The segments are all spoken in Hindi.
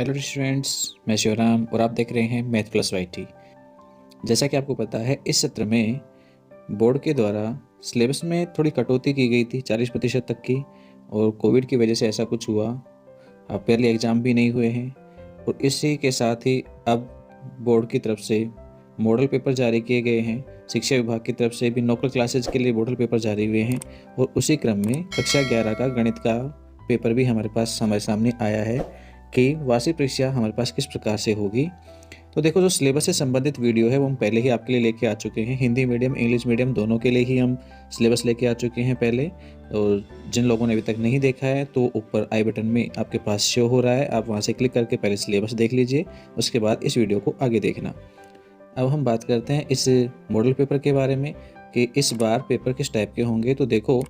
हेलो स्टूडेंट्स, मैं शिवराम और आप देख रहे हैं मैथ प्लस वाईटी। जैसा कि आपको पता है, इस सत्र में बोर्ड के द्वारा सिलेबस में थोड़ी कटौती की गई थी 40% तक की, और कोविड की वजह से ऐसा कुछ हुआ। अब पहले एग्ज़ाम भी नहीं हुए हैं, और इसी के साथ ही अब बोर्ड की तरफ से मॉडल पेपर जारी किए गए हैं। शिक्षा विभाग की तरफ से भी लोकल क्लासेज के लिए मॉडल पेपर जारी हुए हैं, और उसी क्रम में कक्षा 11 का गणित का पेपर भी हमारे सामने आया है कि वार्षिक परीक्षा हमारे पास किस प्रकार से होगी। तो देखो, जो सिलेबस से संबंधित वीडियो है वो हम पहले ही आपके लिए लेके आ चुके हैं। हिंदी मीडियम, इंग्लिश मीडियम दोनों के लिए ही हम सिलेबस लेके आ चुके हैं पहले। और जिन लोगों ने अभी तक नहीं देखा है तो ऊपर आई बटन में आपके पास शो हो रहा है, आप वहां से क्लिक करके पहले सिलेबस देख लीजिए, उसके बाद इस वीडियो को आगे देखना। अब हम बात करते हैं इस मॉडल पेपर के बारे में कि इस बार पेपर किस टाइप के होंगे। तो देखो,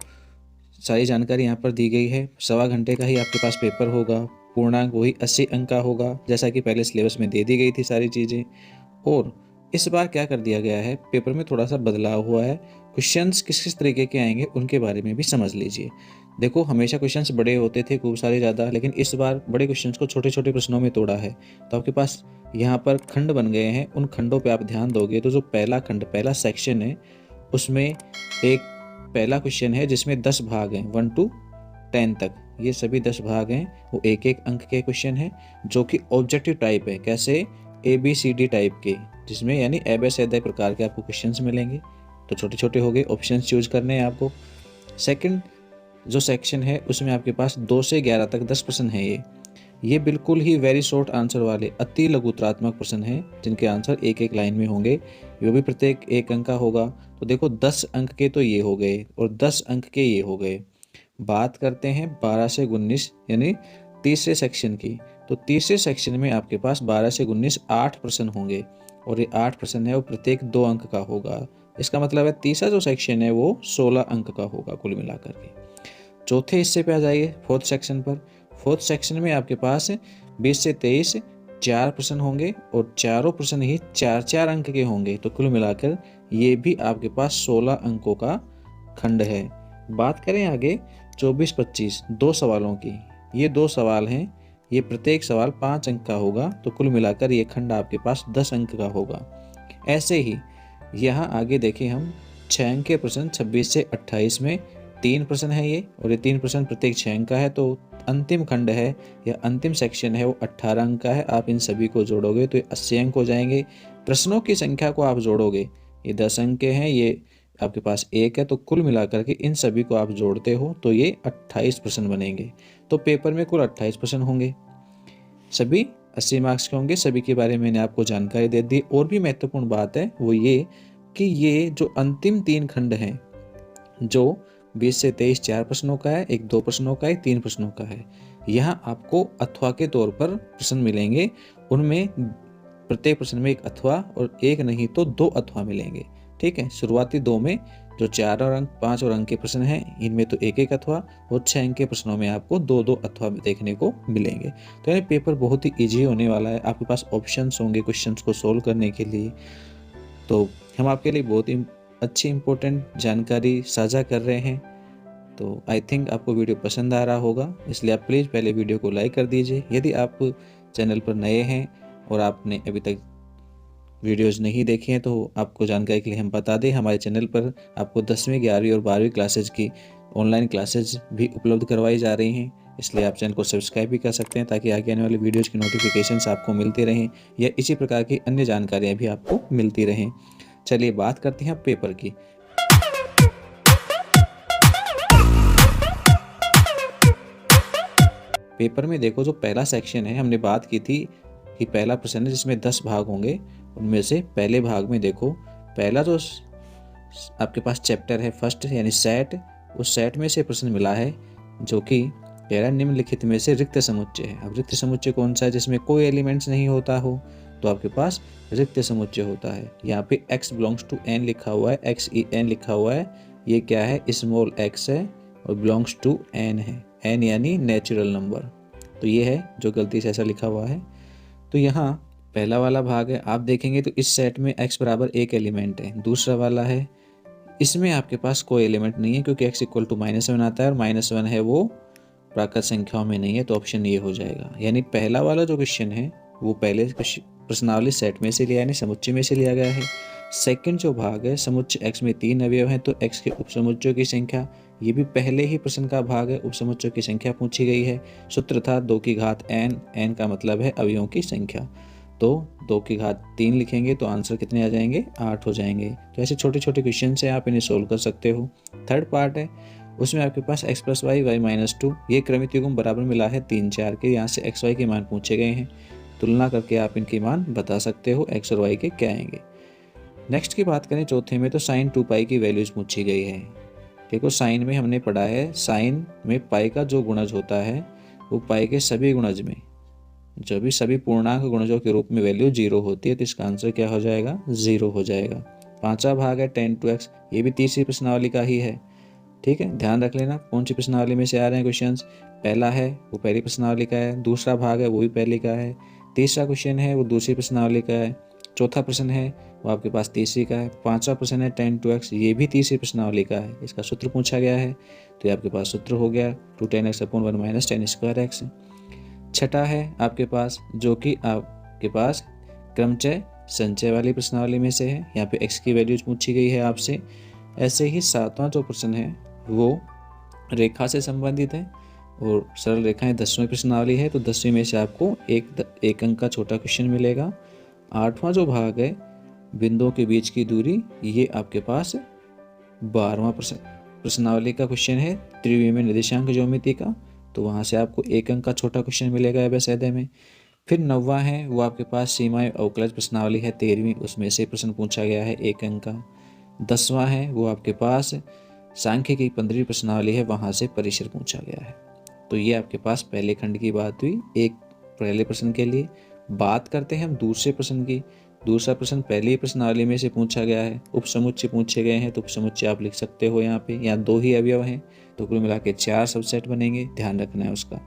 सारी जानकारी यहाँ पर दी गई है। 1.25 घंटे का ही आपके पास पेपर होगा। पूर्णांक वही 80 अंक का होगा, जैसा कि पहले सिलेबस में दे दी गई थी सारी चीज़ें। और इस बार क्या कर दिया गया है, पेपर में थोड़ा सा बदलाव हुआ है। क्वेश्चंस किस किस तरीके के आएंगे उनके बारे में भी समझ लीजिए। देखो, हमेशा क्वेश्चंस बड़े होते थे, खूब सारे ज़्यादा, लेकिन इस बार बड़े क्वेश्चंस को छोटे छोटे प्रश्नों में तोड़ा है। तो आपके पास यहाँ पर खंड बन गए हैं। उन खंडों पर आप ध्यान दोगे तो जो पहला खंड, पहला सेक्शन है, उसमें एक पहला क्वेश्चन है जिसमें 10 भाग हैं, 1 to 10 तक। ये सभी 10 भाग हैं, वो एक एक अंक के क्वेश्चन हैं, जो कि ऑब्जेक्टिव टाइप है। कैसे? ABCD टाइप के, जिसमें यानी अ प्रकार के आपको क्वेश्चंस मिलेंगे। तो छोटे छोटे हो गए, ऑप्शंस चूज करने हैं आपको। सेकंड जो सेक्शन है उसमें आपके पास 2 से 11 तक 10 प्रश्न है। ये बिल्कुल ही वेरी शॉर्ट आंसर वाले अति लघुत्रात्मक प्रश्न हैं, जिनके आंसर एक एक लाइन में होंगे। वो भी प्रत्येक 1 अंक का होगा। तो देखो, 10 अंक के तो ये हो गए, और 10 अंक के ये हो गए। बात करते हैं 12 से 19 यानी तीसरे सेक्शन की। तो तीसरे सेक्शन में आपके पास 12 से 19 8 प्रश्न होंगे, और ये 8 प्रश्न है वो प्रत्येक 2 अंक का होगा। इसका मतलब है तीसरा जो सेक्शन है वो 16 अंक का होगा कुल मिलाकर के। चौथे हिस्से पे आ जाइए, फोर्थ सेक्शन पर। फोर्थ सेक्शन में आपके पास 20 से 23 4 प्रश्न होंगे, और चारों प्रश्न ही 4-4 अंक के होंगे। तो कुल मिलाकर ये भी आपके पास 16 अंकों का खंड है। बात करें आगे 24-25 2 सवालों की। ये 2 सवाल हैं, ये प्रत्येक सवाल 5 अंक का होगा। तो कुल मिलाकर ये खंड आपके पास 10 अंक का होगा। ऐसे ही यहाँ आगे देखें हम 6 अंक के प्रश्न 26 से 28 में 3 प्रश्न है ये, और ये 3 प्रश्न प्रत्येक 6 अंक का है। तो अंतिम खंड है या अंतिम सेक्शन है वो 18 अंक का है। आप इन सभी को जोड़ोगे तो ये 80 अंक हो जाएंगे। प्रश्नों की संख्या को आप जोड़ोगे, ये 10 अंक के हैं, ये आपके पास 1 है। तो कुल मिलाकर के इन सभी को आप जोड़ते हो तो ये 28 प्रश्न बनेंगे। तो पेपर में कुल 28 प्रश्न होंगे, सभी 80 मार्क्स के होंगे। सभी के बारे में मैंने आपको जानकारी दे दी। और भी महत्वपूर्ण बात है वो ये कि ये जो अंतिम 3 खंड हैं, जो 20 से 23 4 प्रश्नों का है, एक 2 प्रश्नों का है, 3 प्रश्नों का है, यहाँ आपको अथवा के तौर पर प्रश्न मिलेंगे। उनमें प्रत्येक प्रश्न में एक अथवा, और एक नहीं तो 2 अथवा मिलेंगे। ठीक है, शुरुआती 2 में जो 4 और अंक, 5 और अंक के प्रश्न हैं, इनमें तो एक एक अथवा, और 6 अंक के प्रश्नों में आपको 2-2 अथवा देखने को मिलेंगे। तो यानी पेपर बहुत ही ईजी होने वाला है। आपके पास ऑप्शंस होंगे क्वेश्चंस को सोल्व करने के लिए। तो हम आपके लिए बहुत ही अच्छी इंपॉर्टेंट जानकारी साझा कर रहे हैं। तो आई थिंक आपको वीडियो पसंद आ रहा होगा, इसलिए आप प्लीज़ पहले वीडियो को लाइक कर दीजिए। यदि आप चैनल पर नए हैं और आपने अभी तक वीडियोस नहीं देखे हैं, तो आपको जानकारी के लिए हम बता दें, हमारे चैनल पर आपको 10वीं 11वीं और 12वीं क्लासेज की ऑनलाइन क्लासेज भी उपलब्ध करवाई जा रही हैं। इसलिए आप चैनल को सब्सक्राइब भी कर सकते हैं, ताकि आगे आने वाली वीडियोज़ की नोटिफिकेशंस आपको मिलती रहें, या इसी प्रकार की अन्य जानकारियाँ भी आपको मिलती रहें। चलिए बात करते हैं पेपर की। पेपर में देखो, जो पहला सेक्शन है, हमने बात की थी कि पहला प्रश्न है जिसमें 10 भाग होंगे। उनमें से पहले भाग में देखो, पहला जो आपके पास चैप्टर है फर्स्ट यानी सेट, उस सेट में से प्रश्न मिला है, जो कि कह रहा है निम्नलिखित में से रिक्त समुच्चय है। अब रिक्त समुच्चय कौन सा है? जिसमें कोई एलिमेंट्स नहीं होता हो, तो आपके पास रिक्त समुच्चय होता है। यहाँ पे x बिलोंग्स टू n लिखा हुआ है, XEN लिखा हुआ है। ये क्या है? स्मॉल x है, और बिलोंग्स टू n है। n यानी नेचुरल नंबर। तो ये है जो गलती से ऐसा लिखा हुआ है। तो यहाँ पहला वाला भाग है, आप देखेंगे तो इस सेट में x बराबर 1 एलिमेंट है। दूसरा वाला है, इसमें आपके पास कोई एलिमेंट नहीं है, क्योंकि x इक्वल टू -1 आता है, और -1 है वो प्राकृत संख्याओं में नहीं है, तो ऑप्शन ये हो जाएगा। यानी पहला वाला जो क्वेश्चन है वो पहले प्रश्नावली सेट में से लिया, यानी समुच्चय में से लिया गया है। सेकंड जो भाग है, समुच्चय x में 3 अवयव हैं तो x के उपसमुच्चयों की संख्या, ये भी पहले ही प्रश्न का भाग है, उपसमुच्चयों की संख्या पूछी गई है। सूत्र था 2 की घात n, n का मतलब है अवयवों की संख्या, तो 2 की घात 3 लिखेंगे तो आंसर कितने आ जाएंगे, 8 हो जाएंगे। तो ऐसे छोटे छोटे क्वेश्चन से आप इन्हें सोल्व कर सकते हो। थर्ड पार्ट है, उसमें आपके पास x plus y, y minus 2, ये क्रमित युग्म बराबर मिला है 3 4 के। यहाँ से x y के मान पूछे गए हैं, तुलना करके आप इनके मान बता सकते हो x और y के क्या आएंगे। नेक्स्ट की बात करें चौथे में, तो साइन 2 पाई की वैल्यूज पूछी गई है। देखो साइन में हमने पढ़ा है, साइन में पाई का जो गुणज होता है वो पाई के सभी गुणज में, जो भी सभी पूर्णांक गुणजों के रूप में वैल्यू 0 होती है, तो इसका आंसर क्या हो जाएगा, 0 हो जाएगा। पांचवा भाग है tan 2x, ये भी तीसरी प्रश्नावली का ही है। ठीक है, ध्यान रख लेना कौन सी प्रश्नावली में से आ रहे हैं क्वेश्चंस। पहला है वो पहली प्रश्नावली का है, दूसरा भाग है वो भी पहली का है, तीसरा क्वेश्चन है वो दूसरी प्रश्नावली का है, चौथा प्रश्न है वो आपके पास तीसरी का है, पांचवा प्रश्न है tan 2x, ये भी तीसरी प्रश्नावली का है, इसका सूत्र पूछा गया है, तो ये आपके पास सूत्र हो गया 2 tan x upon 1 minus tan square x। छठा है आपके पास, जो कि आपके पास क्रमचय संचय वाली प्रश्नावली में से है, यहाँ पे x की वैल्यूज पूछी गई है आपसे। ऐसे ही सातवां जो प्रश्न है वो रेखा से संबंधित है, और सरल रेखाएं 10वीं प्रश्नावली है, तो 10वीं में से आपको एक अंक का छोटा क्वेश्चन मिलेगा। आठवां जो भाग है बिंदुओं के बीच की दूरी, ये आपके पास 12वां प्रश्नावली का क्वेश्चन है, त्रिविमीय निर्देशांक ज्योमिति का, तो वहाँ से आपको एक अंक का छोटा क्वेश्चन मिलेगा एबेसेडे में। फिर 9वां है वो आपके पास सीमाएं अवकलज प्रश्नावली है 13वीं, उसमें से प्रश्न पूछा गया है एक अंक का। 10वां है वो आपके पास सांख्य की 15वीं प्रश्नावली है, वहाँ से परिसर पूछा गया है। तो ये आपके पास पहले खंड की बात हुई एक पहले प्रश्न के लिए। बात करते हैं हम दूसरे प्रश्न की। दूसरा प्रश्न पहली प्रश्नावली में से पूछा गया है, उपसमुच्चय पूछे गए हैं, तो उपसमुच्चय आप लिख सकते हो यहाँ पे, यहाँ 2 ही अवयव हैं तो कुल मिला के 4 सबसेट बनेंगे, ध्यान रखना है उसका।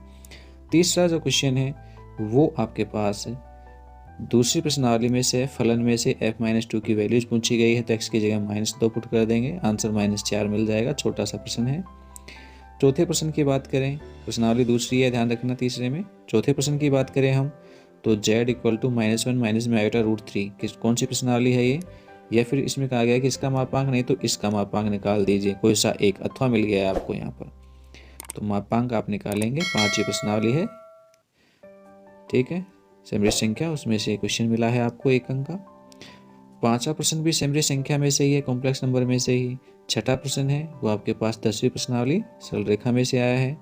तीसरा जो क्वेश्चन है वो आपके पास दूसरी प्रश्नावली में से फलन में से f-2 की वैल्यूज पूछी गई है, तो x की जगह -2 पुट कर देंगे, आंसर -4 मिल जाएगा, छोटा सा प्रश्न है। चौथे प्रश्न की बात करें, प्रश्नावली दूसरी है, ध्यान रखना तीसरे में। चौथे प्रश्न की बात करें हम, तो z इक्वल टू -1 माइनस में आयोटा √3, कौन सी प्रश्नावली है ये, या फिर इसमें कहा गया कि इसका मापांक नहीं तो इसका मापांक निकाल दीजिए, कोई सा एक अथवा मिल गया है आपको यहाँ पर, तो मापांक आप निकालेंगे, 5वीं प्रश्नावली है। ठीक है, सेमरी संख्या उसमें से क्वेश्चन मिला है आपको एक अंक का। 5वां प्रश्न भी सेमरी संख्या में से ही है, कॉम्प्लेक्स नंबर में से ही। छठा प्रश्न है वो आपके पास 10वीं प्रश्नावली सरल रेखा में से आया है।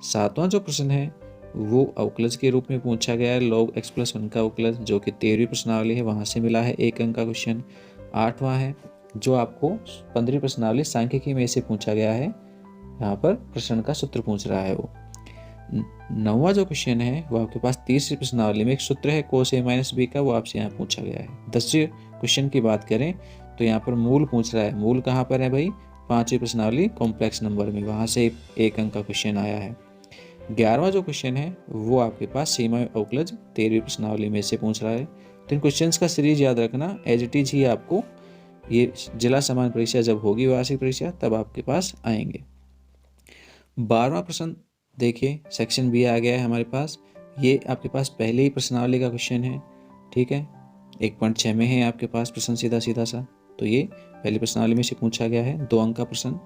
7वां जो प्रश्न है वो अवकलज के रूप में पूछा गया है, log x + 1 का अवकलज, जो कि 13वीं प्रश्नावली है, वहाँ से मिला है एक अंक का क्वेश्चन। 8वां है जो आपको 15वीं प्रश्नावली सांख्यिकी में से पूछा गया है, यहाँ पर प्रश्न का सूत्र पूछ रहा है वो। 9वां जो क्वेश्चन है वो आपके पास तीसरी प्रश्नावली में एक सूत्र है cos a - b का, वो आपसे यहाँ पूछा गया है। 10वें क्वेश्चन की बात करें तो यहाँ पर मूल पूछ रहा है, मूल कहाँ पर है भाई, 5वीं प्रश्नावली कॉम्प्लेक्स नंबर में, वहाँ से एक अंक का क्वेश्चन आया है। 11वां जो क्वेश्चन है वो आपके पास सीमा अवकलज 13वीं प्रश्नावली में से पूछ रहा है। तो इन क्वेश्चंस का सीरीज याद रखना, एज इट इज ही आपको ये जिला सामान्य परीक्षा जब होगी वार्षिक परीक्षा तब आपके पास आएंगे। 12वां प्रश्न देखिए, सेक्शन बी आ गया है हमारे पास, ये आपके पास पहले ही प्रश्नावली का क्वेश्चन है। ठीक है, 1.6 में है आपके पास प्रश्न सीधा सीधा सा, तो ये पहली प्रश्नावली में से पूछा गया है, 2 अंक का प्रश्न।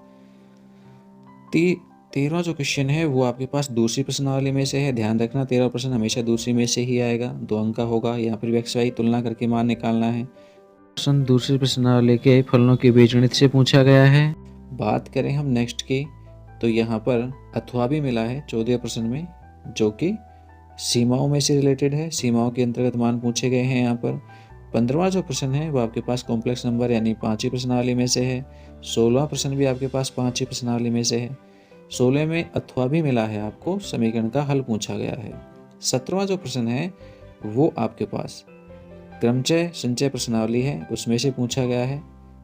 13वां जो क्वेश्चन है वो आपके पास दूसरी प्रश्नावली में से है, ध्यान रखना 13वां प्रश्न हमेशा दूसरी में से ही आएगा, 2 अंक का होगा। यहाँ पर x y तुलना करके मान निकालना है। प्रश्न दूसरी प्रश्नावली के फलनों के बीजगणित से पूछा गया है। बात करें हम नेक्स्ट की, तो यहाँ पर अथवा भी मिला है 14वें प्रश्न में, जो कि सीमाओं में से रिलेटेड है, सीमाओं के अंतर्गत मान पूछे गए हैं यहाँ पर। 15वां जो प्रश्न है वो आपके पास कॉम्प्लेक्स नंबर यानी 5वीं प्रश्नावली में से है। 16वां प्रश्न भी आपके पास 5वीं प्रश्नावली में से है। 16 में अथवा भी मिला है आपको, समीकरण का हल पूछा गया है। 17वां जो प्रश्न है वो आपके पास क्रमचय संचय प्रश्नावली है, उसमें से पूछा गया है,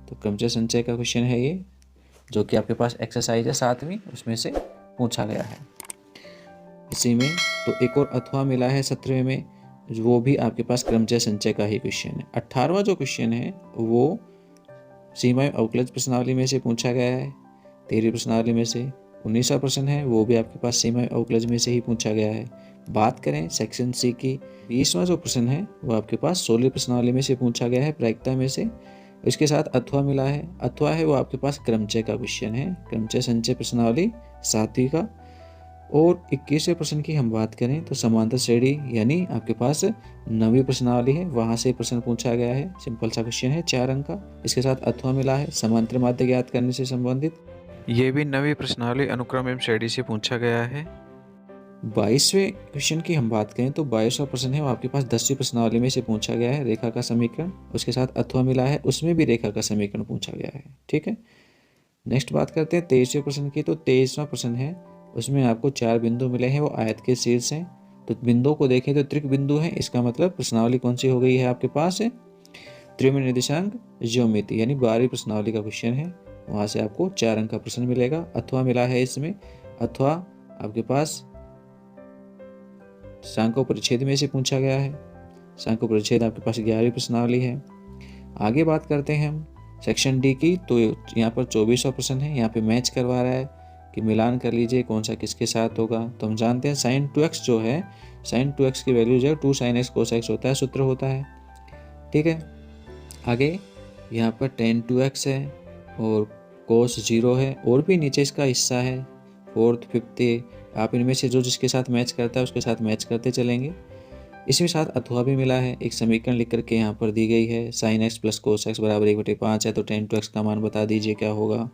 तो क्रमचय संचय का क्वेश्चन है ये, जो कि आपके पास एक्सरसाइज है 7वीं, उसमें से पूछा गया है। इसी में तो एक और अथवा मिला है 17वें में, वो भी आपके पास क्रमचय संचय का ही क्वेश्चन है। 18वां जो क्वेश्चन है वो सीमा अवकलज प्रश्नावली में से पूछा गया है, 13वीं प्रश्नावली में से। 19वां प्रश्न है वो भी आपके पास सीमा अवकलज में से ही पूछा गया है। बात करें सेक्शन सी की, 20वां जो प्रश्न है वो आपके पास 16 प्रश्नावली में से पूछा गया है, प्रायिकता में से। इसके साथ अथवा मिला है। अथवा है वो आपके पास क्रमचय का क्वेश्चन है, क्रमचय संचय प्रश्नावली 7वीं का। और 21वें प्रश्न की हम बात करें तो समांतर श्रेणी यानी आपके पास 9वीं प्रश्नावली है, वहाँ से प्रश्न पूछा गया है। सिंपल सा क्वेश्चन है, 4 अंक का। इसके साथ अथवा मिला है, समांतर माध्य ज्ञात करने से संबंधित। ये भी 9वीं प्रश्नावली अनुक्रम एवं श्रेणी से पूछा गया है। 22वें क्वेश्चन की हम बात करें तो 22वां प्रश्न है वो आपके पास 10वीं प्रश्नावली में से पूछा गया है, रेखा का समीकरण। उसके साथ अथवा मिला है, उसमें भी रेखा का समीकरण पूछा गया है। ठीक है, नेक्स्ट बात करते हैं 23वें प्रश्न की। तो 23वां प्रश्न है उसमें आपको 4 बिंदु मिले हैं, वो आयत के शीर्ष हैं। तो बिंदुओं को देखें तो त्रिक बिंदु है, इसका मतलब प्रश्नावली कौन सी हो गई है आपके पास है, त्रिविमीय निर्देशांक ज्योमिति यानी 12वीं प्रश्नावली का क्वेश्चन है। वहाँ से आपको 4 अंक का प्रश्न मिलेगा। अथवा मिला है इसमें, अथवा आपके पास सांख्य परिच्छेद में से पूछा गया है। सांख्य परिच्छेद आपके पास 11वीं प्रश्नावली है। आगे बात करते हैं हम सेक्शन डी की। तो यहाँ पर 24वां प्रश्न है, यहाँ पे मैच करवा रहा है कि मिलान कर लीजिए कौन सा किसके साथ होगा। तो हम जानते हैं sin 2x जो है, sin 2x की वैल्यू जो है 2 sin x cos x होता है, सूत्र होता है। ठीक है, आगे यहाँ पर tan 2x है और cos 0 है, और भी नीचे इसका हिस्सा है 4th 5th, आप इनमें से जो जिसके साथ मैच करता है उसके साथ मैच करते चलेंगे। इसके साथ अथवा भी मिला है, एक समीकरण लिख करके यहाँ पर दी गई है, sin x plus cos x बराबर 1/5 है, तो tan 2x का मान बता दीजिए क्या होगा।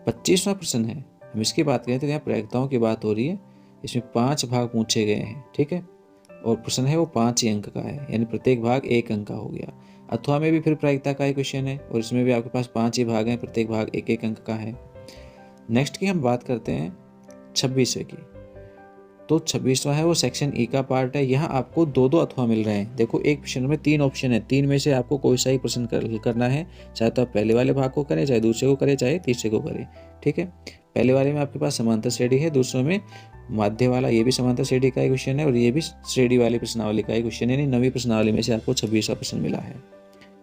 25वां प्रश्न है, हम इसकी बात करें तो यहाँ प्रायिकताओं की बात हो रही है। इसमें 5 भाग पूछे गए हैं। ठीक है, और प्रश्न है वो 5 ही अंक का है, यानी प्रत्येक भाग 1 अंक का हो गया। अथवा में भी फिर प्रायिकता का ही क्वेश्चन है और इसमें भी आपके पास 5 ही भाग हैं, प्रत्येक भाग 1-1 अंक का है। नेक्स्ट की हम बात करते हैं 26वें की। तो 26वां है वो सेक्शन ई का पार्ट है। यहाँ आपको 2-2 अथवा मिल रहे हैं। देखो एक प्रश्न में 3 ऑप्शन है, 3 में से आपको कोई सा ही प्रश्न करना है, चाहे तो आप पहले वाले भाग को करें, चाहे दूसरे को करें, चाहे तीसरे को करें। ठीक है, पहले वाले में आपके पास समांतर श्रेणी है, दूसरों में माध्य वाला, ये भी समांतर श्रेणी का ही क्वेश्चन है और ये भी श्रेणी वाली प्रश्नावली का ही क्वेश्चन है, यानी 9वीं प्रश्नावली में से आपको 26वां प्रश्न मिला है।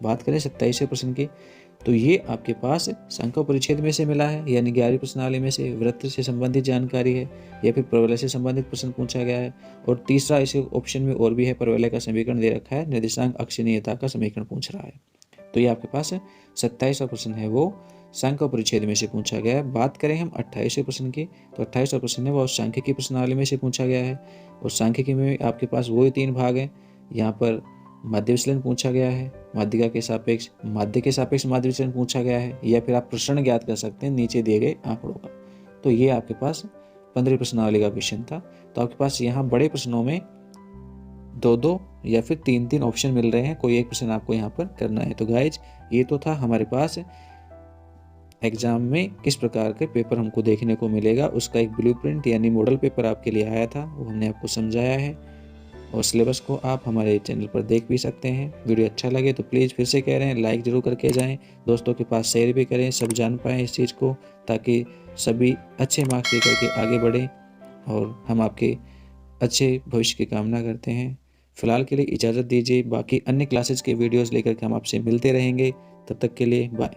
बात करें 27वें प्रश्न की, तो ये आपके पास संख्या परिच्छेद में से मिला है, यानी 11वीं प्रश्नावली में से वृत्त से संबंधित जानकारी है या फिर परवलय से संबंधित प्रश्न पूछा गया है। और तीसरा इस ऑप्शन में और भी है, परवलय का समीकरण दे रखा है, निर्देशांक अक्षीयता का समीकरण पूछ रहा है। तो ये आपके पास 27वां प्रश्न है वो सांख्य परिच्छेद में से पूछा गया है। बात करें हम 28वें प्रश्न की, तो 28वां प्रश्न है वो सांख्यिकी प्रश्नावली में से पूछा गया है और सांख्यिकी में आपके पास वही 3 भाग हैं। यहाँ पर माध्य विचलन पूछा गया है, माध्यिका के सापेक्ष, माध्य के सापेक्ष माध्य विचलन पूछा गया है, या फिर आप प्रसरण ज्ञात कर सकते हैं नीचे दिए गए आंकड़ों का। तो ये आपके पास 15वीं प्रश्नावली का क्वेश्चन था। तो आपके पास यहाँ बड़े प्रश्नों में 2-2 या फिर 3-3 ऑप्शन मिल रहे हैं, कोई एक प्रश्न आपको यहाँ पर करना है। तो गाइज ये तो था हमारे पास एग्जाम में किस प्रकार के पेपर हमको देखने को मिलेगा, उसका एक ब्लूप्रिंट यानी मॉडल पेपर आपके लिए आया था, वो हमने आपको समझाया है। और सिलेबस को आप हमारे चैनल पर देख भी सकते हैं। वीडियो अच्छा लगे तो प्लीज़ फिर से कह रहे हैं लाइक ज़रूर करके जाएं, दोस्तों के पास शेयर भी करें, सब जान पाएँ इस चीज़ को, ताकि सभी अच्छे मार्क्स लेकर के आगे बढ़ें और हम आपके अच्छे भविष्य की कामना करते हैं। फ़िलहाल के लिए इजाज़त दीजिए, बाकी अन्य क्लासेस के वीडियोज़ लेकर के हम आपसे मिलते रहेंगे। तब तक के लिए बाय।